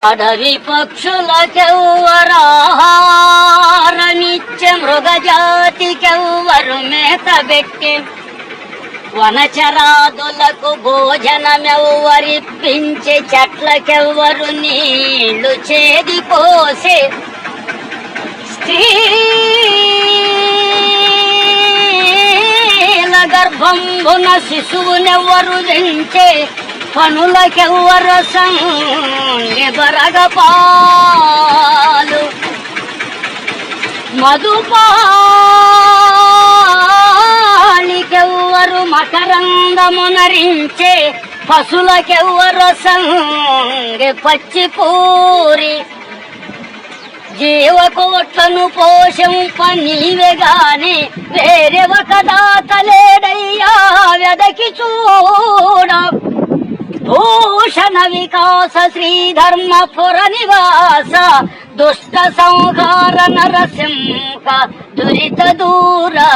అడవి పక్షులకెవ్వరాహారమిచ్చే మృగజాతికెవ్వరు మేతబెట్టి వనచరాదులకు భోజనమెవ్వరిప్పించే చెట్లకెవ్వరు నీళ్లు చేదిపోసే స్త్రీల గర్భంబున శిశువునెవ్వరు దించే పనులకెవ్వరు సంగి బరగపాలు మధుపాలికెవ్వరు మకరందమునరించే పశులకెవ్వరు సంగి పచ్చిపూరి జీవకోట్లను పోషంప నీవే గాని వేరే ఒక దాతలేడయ్యా వెదకి చూడ భూషణ వికాస శ్రీధర్మపుర నివాస దుష్ట సంహార నరసింహ దురిత దూరా